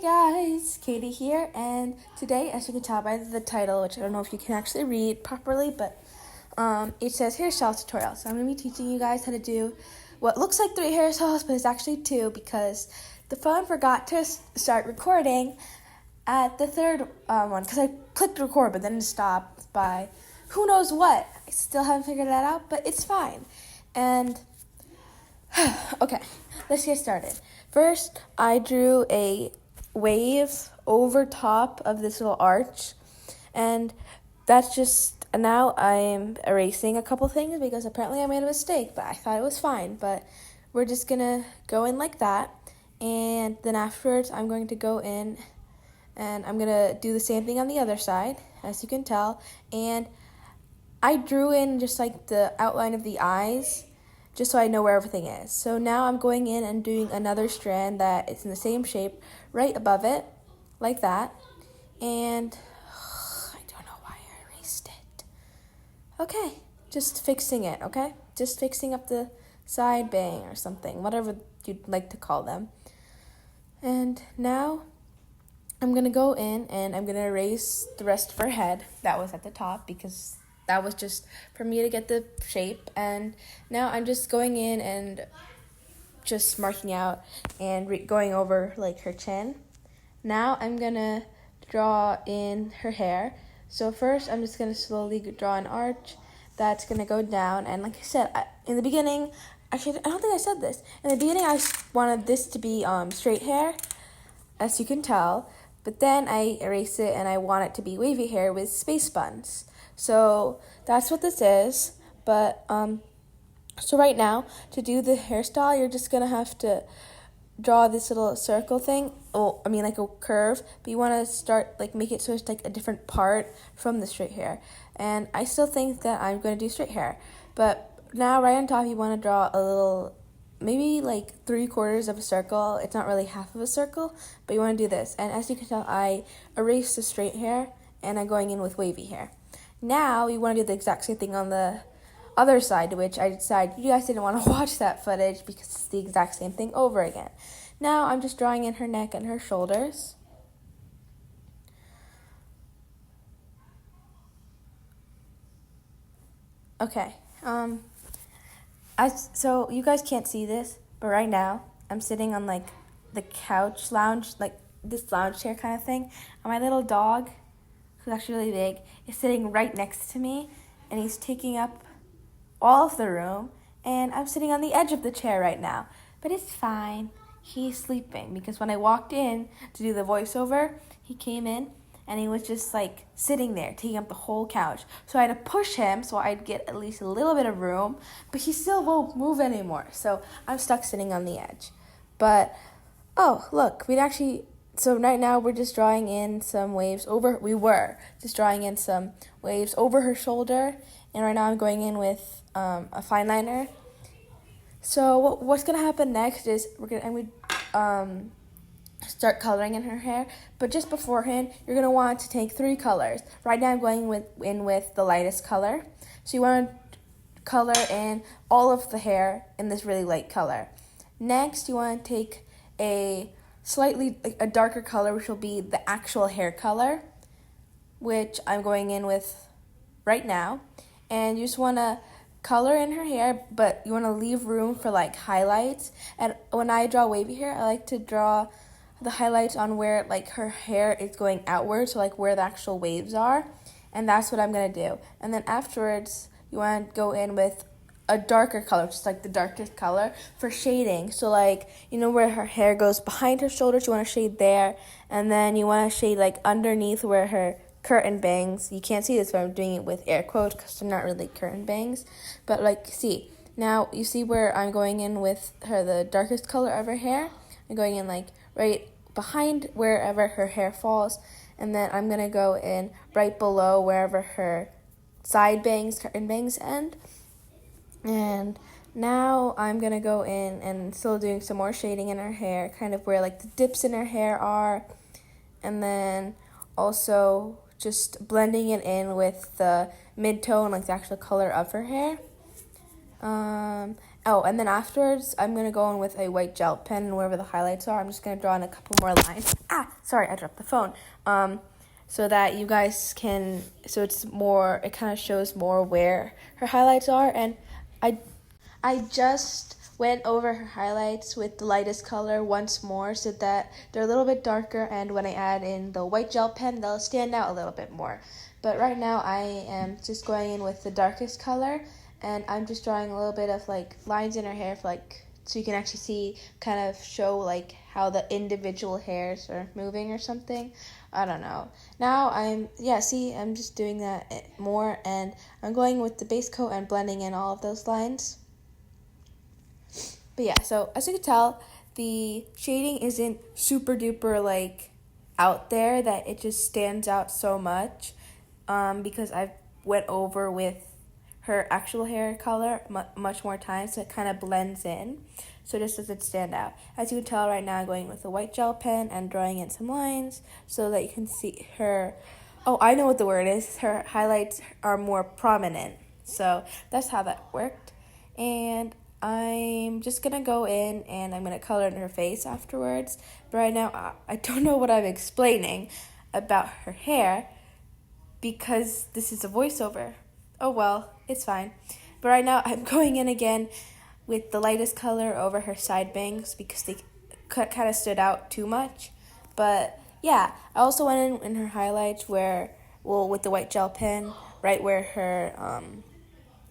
Guys, Katie here, and today, as you can tell by the title, which I don't know if you can actually read properly, but it says hairstyle tutorial. So I'm going to be teaching you guys how to do what looks like 3 hairstyles, but it's actually 2 because the phone forgot to start recording at the third one because I clicked record, but then it stopped by who knows what. I still haven't figured that out, but it's fine. And okay, let's get started. First, I drew a wave over top of this little arch, and that's just, now I'm erasing a couple things because apparently I made a mistake, but I thought it was fine. But we're just gonna go in like that, and then afterwards I'm going to go in and I'm gonna do the same thing on the other side, as you can tell. And I drew in just like the outline of the eyes just so I know where everything is. So now I'm going in and doing another strand that is in the same shape right above it, like that. And I don't know why I erased it. Okay, just fixing it, okay? Just fixing up the side bang or something, whatever you'd like to call them. And now I'm gonna go in and I'm gonna erase the rest of her head that was at the top because that was just for me to get the shape. And now I'm just going in and just marking out and going over like her chin. Now I'm gonna draw in her hair. So first I'm just gonna slowly draw an arch that's gonna go down. And like I said, in the beginning, actually I don't think I said this. In the beginning I wanted this to be straight hair, as you can tell. But then I erase it and I want it to be wavy hair with space buns. So that's what this is. But so right now, to do the hairstyle, you're just gonna have to draw this little circle thing. Like a curve. But you want to start make it so it's like a different part from the straight hair. And I still think that I'm gonna do straight hair. But now right on top, you want to draw a little, maybe like 3/4 of a circle. It's not really half of a circle, but you want to do this. And as you can tell, I erased the straight hair and I'm going in with wavy hair. Now you want to do the exact same thing on the other side, which I decided you guys didn't want to watch that footage because it's the exact same thing over again. Now I'm just drawing in her neck and her shoulders. Okay. So you guys can't see this, but right now I'm sitting on like the couch lounge, like this lounge chair kind of thing, and my little dog, who's actually really big, is sitting right next to me, and he's taking up all of the room, and I'm sitting on the edge of the chair right now. But it's fine. He's sleeping because when I walked in to do the voiceover, he came in and he was just like sitting there, taking up the whole couch. So I had to push him so I'd get at least a little bit of room, but he still won't move anymore. So I'm stuck sitting on the edge. But, oh, look, so right now we're just drawing in some waves we were just drawing in some waves over her shoulder. And right now I'm going in with a fine liner. So what's going to happen next is I'm going to start coloring in her hair. But just beforehand, you're going to want to take 3 colors. Right now I'm going in with the lightest color. So you want to color in all of the hair in this really light color. Next, you want to take a darker color, which will be the actual hair color, which I'm going in with right now. And you just want to color in her hair, but you want to leave room for like highlights. And when I draw wavy hair, I like to draw the highlights on where like her hair is going outward, so like where the actual waves are. And that's what I'm going to do. And then afterwards, you want to go in with a darker color, just like the darkest color for shading. So like, where her hair goes behind her shoulders, you want to shade there. And then you want to shade like underneath where her curtain bangs. You can't see this, but I'm doing it with air quotes because they're not really curtain bangs. But like, see, now you see where I'm going in with the darkest color of her hair. I'm going in like right behind wherever her hair falls. And then I'm going to go in right below wherever her side bangs, curtain bangs end. And now I'm going to go in and still doing some more shading in her hair, kind of where like the dips in her hair are. And then also just blending it in with the mid-tone, like the actual color of her hair. And Oh, and then afterwards, I'm going to go in with a white gel pen, and wherever the highlights are, I'm just going to draw in a couple more lines. Sorry, I dropped the phone. So that you guys can, so it's more, it kind of shows more where her highlights are. And I just went over her highlights with the lightest color once more so that they're a little bit darker, and when I add in the white gel pen, they'll stand out a little bit more. But right now I am just going in with the darkest color, and I'm just drawing a little bit of like lines in her hair for like, so you can actually see, kind of show like how the individual hairs are moving or something. I don't know. Now I'm just doing that more, and I'm going with the base coat and blending in all of those lines. But yeah, so as you can tell, the shading isn't super duper like out there that it just stands out so much, because I went over with her actual hair color much more times, so it kind of blends in, so it just doesn't stand out. As you can tell right now, I'm going with a white gel pen and drawing in some lines so that you can see her, oh, I know what the word is, her highlights are more prominent. So that's how that worked. And I'm just going to go in and I'm going to color in her face afterwards. But right now, I don't know what I'm explaining about her hair because this is a voiceover. Oh well, it's fine. But right now, I'm going in again with the lightest color over her side bangs because they kind of stood out too much. But yeah, I also went in her highlights with the white gel pen, right where her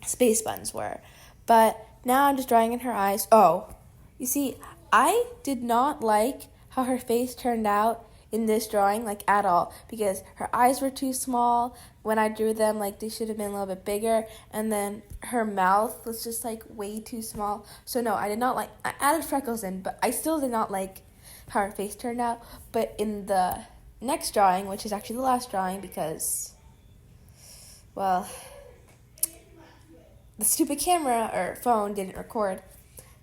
space buns were. But now I'm just drawing in her eyes. Oh, you see, I did not like how her face turned out in this drawing, like at all, because her eyes were too small. When I drew them, like they should have been a little bit bigger, and then her mouth was just like way too small. So no, I did not like, I added freckles in, but I still did not like how her face turned out. But in the next drawing, which is actually the last drawing because, well, the stupid camera or phone didn't record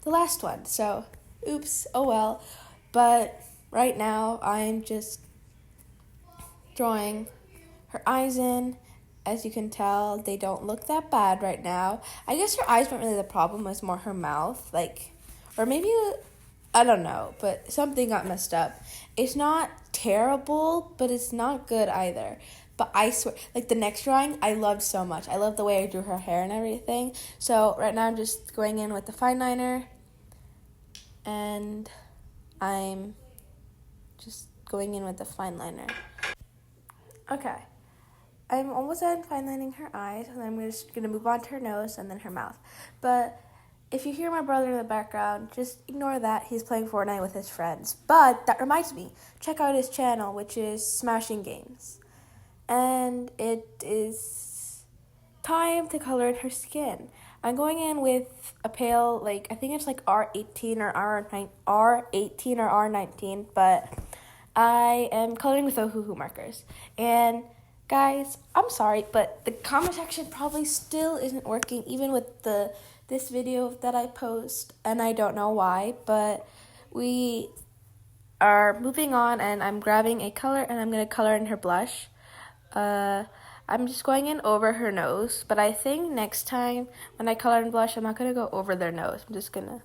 the last one. So, oops, oh well. But right now, I'm just drawing her eyes in. As you can tell, they don't look that bad right now. I guess her eyes weren't really the problem, it was more her mouth. Or maybe, I don't know, but something got messed up. It's not terrible, but it's not good either. But I swear, like the next drawing, I loved so much. I love the way I drew her hair and everything. So right now I'm just going in with the fine liner. And I'm just going in with the fine liner. Okay. I'm almost done fine lining her eyes, and I'm just going to move on to her nose and then her mouth. But if you hear my brother in the background, just ignore that. He's playing Fortnite with his friends. But that reminds me, check out his channel, which is Smashing Games. And it is time to color in her skin. I'm going in with a pale, like, I think it's like R18 or R18 or R19, but I am coloring with Ohuhu markers. And guys, I'm sorry, but the comment section probably still isn't working, even with this video that I post, and I don't know why, but we are moving on, and I'm grabbing a color, and I'm going to color in her blush. I'm just going in over her nose, but I think next time when I color in blush, I'm not going to go over their nose. I'm just going to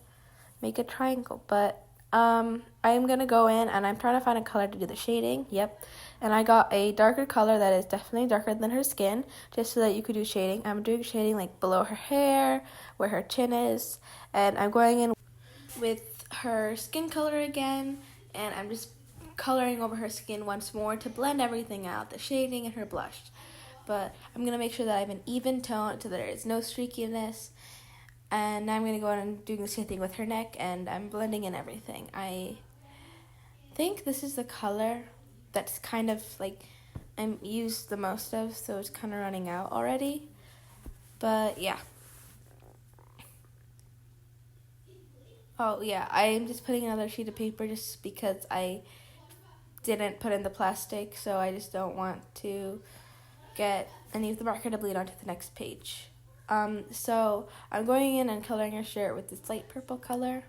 make a triangle, but I'm going to go in, and I'm trying to find a color to do the shading. Yep. And I got a darker color that is definitely darker than her skin, just so that you could do shading. I'm doing shading like below her hair, where her chin is, and I'm going in with her skin color again, and I'm just coloring over her skin once more to blend everything out, the shading and her blush. But I'm going to make sure that I have an even tone so that there is no streakiness. And now I'm going to go on and do the same thing with her neck, and I'm blending in everything. I think this is the color that's kind of like I'm used the most of, so it's kind of running out already. But yeah. Oh yeah, I'm just putting another sheet of paper just because I didn't put in the plastic, so I just don't want to get any of the marker to bleed onto the next page. So I'm going in and coloring her shirt with this light purple color,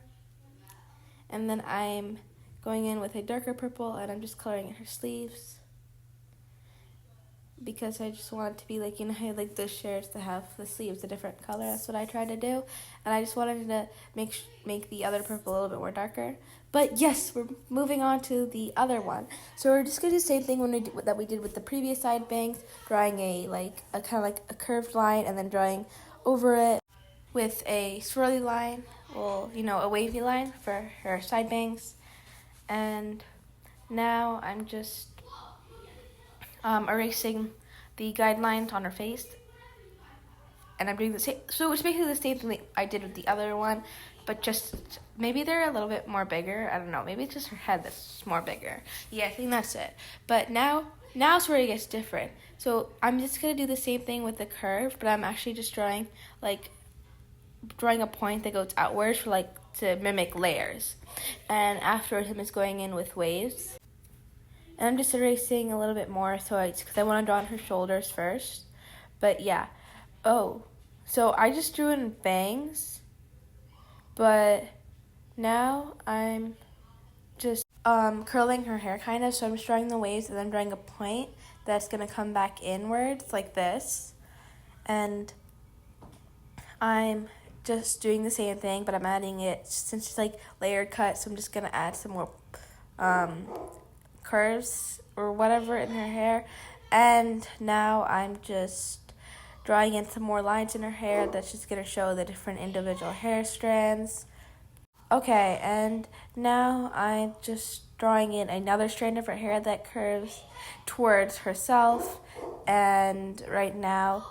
and then I'm going in with a darker purple, and I'm just coloring in her sleeves. because I just want it to be like, you know how like those shirts that have the sleeves a different color. That's what I tried to do, and I just wanted to make the other purple a little bit more darker. But yes, we're moving on to the other one. So we're just gonna do the same thing that we did with the previous side bangs, drawing a kind of like a curved line, and then drawing over it with a swirly line, well, you know, a wavy line for her side bangs. And now I'm just erasing the guidelines on her face, and I'm doing the same. So it's basically the same thing that I did with the other one, but just maybe they're a little bit more bigger. I don't know. Maybe it's just her head that's more bigger. Yeah, I think that's it. But now's where it gets different. So I'm just gonna do the same thing with the curve, but I'm actually just drawing a point that goes outwards for to mimic layers, and afterwards I'm just going in with waves. And I'm just erasing a little bit more, because I want to draw on her shoulders first. But yeah. Oh, so I just drew in bangs, but now I'm just curling her hair kind of. So I'm just drawing the waves, and then drawing a point that's going to come back inwards like this. And I'm just doing the same thing, but I'm adding it, since it's like layered cut, so I'm just going to add some more curves or whatever in her hair. And now I'm just drawing in some more lines in her hair that's just going to show the different individual hair strands. Okay, and now I'm just drawing in another strand of her hair that curves towards herself, and right now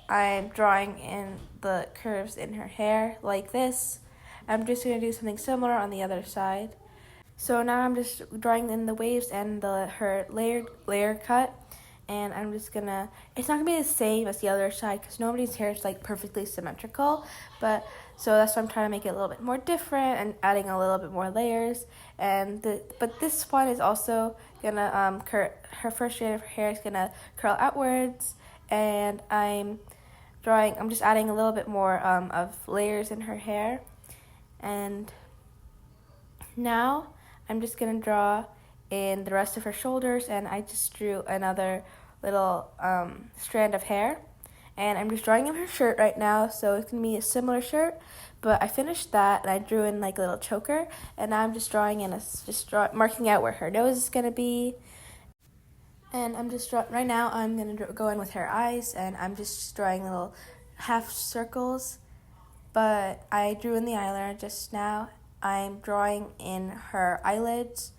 I'm drawing in the curves in her hair like this. I'm just going to do something similar on the other side. So now I'm just drawing in the waves and her layer cut, and I'm just gonna, it's not gonna be the same as the other side because nobody's hair is like perfectly symmetrical, but so that's why I'm trying to make it a little bit more different and adding a little bit more layers. But this one is also gonna her first strand of her hair is gonna curl outwards, and I'm just adding a little bit more of layers in her hair. And now I'm just going to draw in the rest of her shoulders, and I just drew another little strand of hair. And I'm just drawing in her shirt right now, so it's going to be a similar shirt. But I finished that, and I drew in like a little choker, and now I'm just drawing in marking out where her nose is going to be. And I'm just right now I'm going to go in with her eyes, and I'm just drawing little half circles. But I drew in the eyeliner just now. I'm drawing in her eyelids.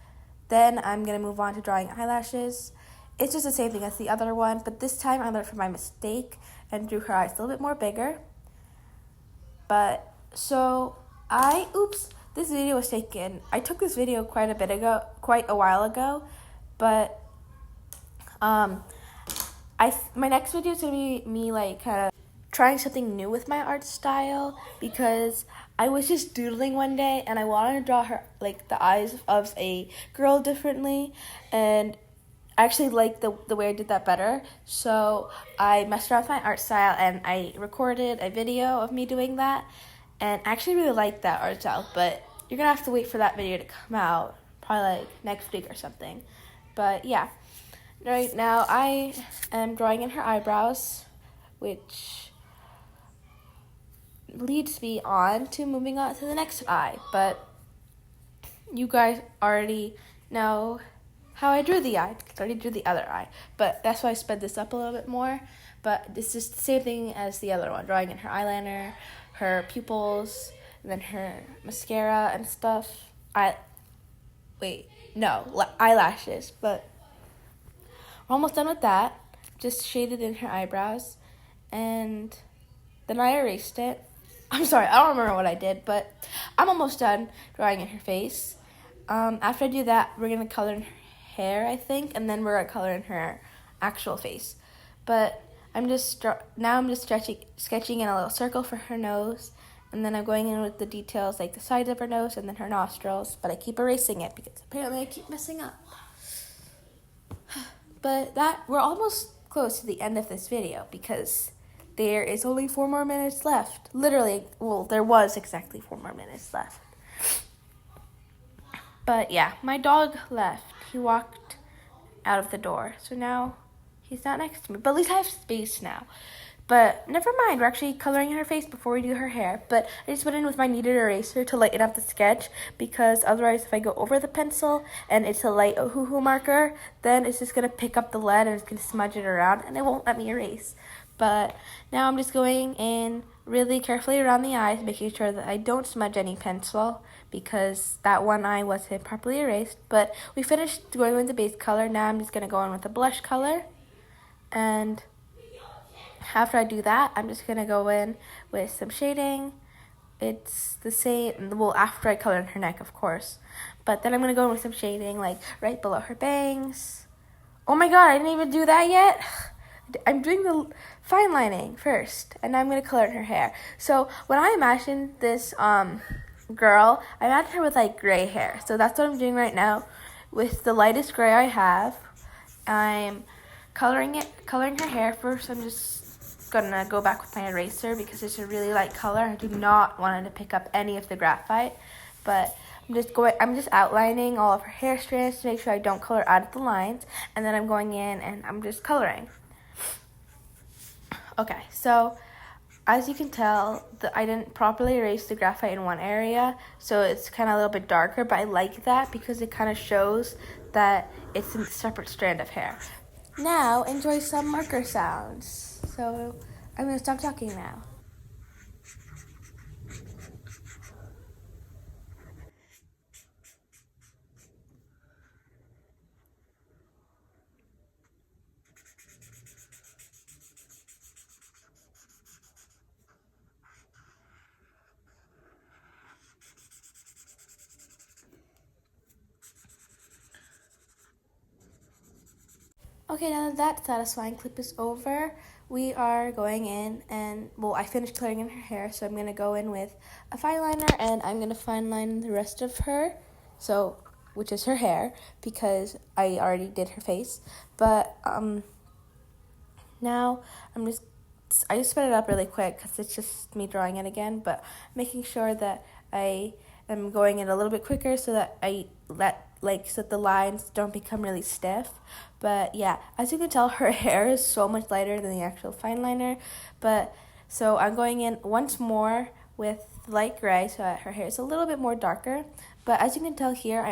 Then I'm going to move on to drawing eyelashes. It's just the same thing as the other one, but this time I learned from my mistake and drew her eyes a little bit more bigger. But so this video was taken. I took this video quite a while ago, but my next video is going to be me kind of trying something new with my art style, because I was just doodling one day and I wanted to draw her the eyes of a girl differently, and I actually liked the way I did that better. So I messed around with my art style and I recorded a video of me doing that, and I actually really liked that art style, but you're gonna have to wait for that video to come out, probably next week or something. But yeah, right now I am drawing in her eyebrows, which leads me on to moving on to the next eye. But you guys already know how I drew the eye, because I already drew the other eye, but that's why I sped this up a little bit more. But it's just the same thing as the other one, drawing in her eyeliner, her pupils, and then her mascara and stuff. Eyelashes, but we're almost done with that. Just shaded in her eyebrows, and then I erased it. I'm sorry, I don't remember what I did, but I'm almost done drawing in her face. After I do that, we're going to color in her hair, I think, and then we're going to color in her actual face. But I'm just sketching in a little circle for her nose, and then I'm going in with the details like the sides of her nose and then her nostrils, but I keep erasing it because apparently I keep messing up. But we're almost close to the end of this video because there is only 4 more minutes left. Literally, well, there was exactly 4 more minutes left. But yeah, my dog left. He walked out of the door. So now He's not next to me, but at least I have space now. But never mind, we're actually coloring her face before we do her hair. But I just went in with my kneaded eraser to lighten up the sketch, because otherwise if I go over the pencil and it's a light hoo-hoo marker, then it's just going to pick up the lead and it's going to smudge it around and it won't let me erase. But now I'm just going in really carefully around the eyes, making sure that I don't smudge any pencil, because that one eye wasn't properly erased. But we finished going with the base color. Now I'm just going to go in with the blush color. And after I do that, I'm just going to go in with some shading. It's the same, well, after I color in her neck, of course. But then I'm going to go in with some shading, like right below her bangs. Oh my god, I didn't even do that yet. I'm doing the fine lining first, and I'm going to color in her hair. So when I imagined this girl, I imagined her with like gray hair. So that's what I'm doing right now with the lightest gray I have. I'm coloring her hair first. I'm just gonna go back with my eraser because it's a really light color. I do not want it to pick up any of the graphite, but I'm just outlining all of her hair strands to make sure I don't color out of the lines, and then I'm going in and I'm just coloring. Okay, so as you can tell, I didn't properly erase the graphite in one area, so it's kind of a little bit darker, but I like that because it kind of shows that it's a separate strand of hair. Now, enjoy some marker sounds. So, I'm going to stop talking now. Okay, now that satisfying clip is over, we are going in and, well, I finished coloring in her hair, so I'm going to go in with a fine liner and I'm going to fine line the rest of her, which is her hair, because I already did her face. But now I just sped it up really quick because it's just me drawing it again, but making sure that I am going in a little bit quicker so that so that the lines don't become really stiff. But yeah, as you can tell, her hair is so much lighter than the actual fine liner. But so I'm going in once more with light gray so that her hair is a little bit more darker. But as you can tell here,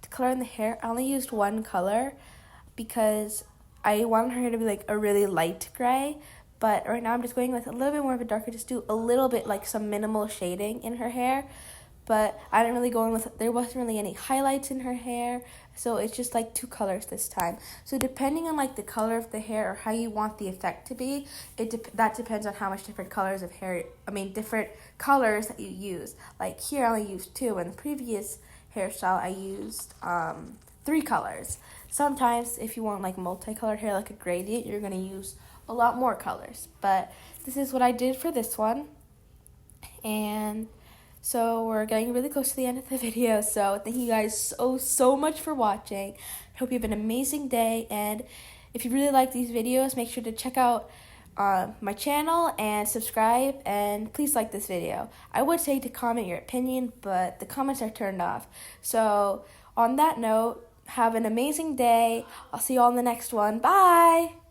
to color in the hair, I only used one color because I wanted her hair to be like a really light gray. But right now I'm just going with a little bit more of a darker, just do a little bit like some minimal shading in her hair. But I didn't really go in with, there wasn't really any highlights in her hair, so it's just like two colors this time. So depending on like the color of the hair or how you want the effect to be, that depends on how much different colors of hair, different colors that you use. Like here I only used two, and the previous hairstyle I used 3 colors. Sometimes if you want like multicolored hair, like a gradient, you're gonna use a lot more colors. But this is what I did for this one, and so we're getting really close to the end of the video, so thank you guys so much for watching. I hope you have an amazing day, and if you really like these videos, make sure to check out my channel and subscribe, and please like this video. I would say to comment your opinion, but the comments are turned off. So on that note, have an amazing day. I'll see you all in the next one. Bye!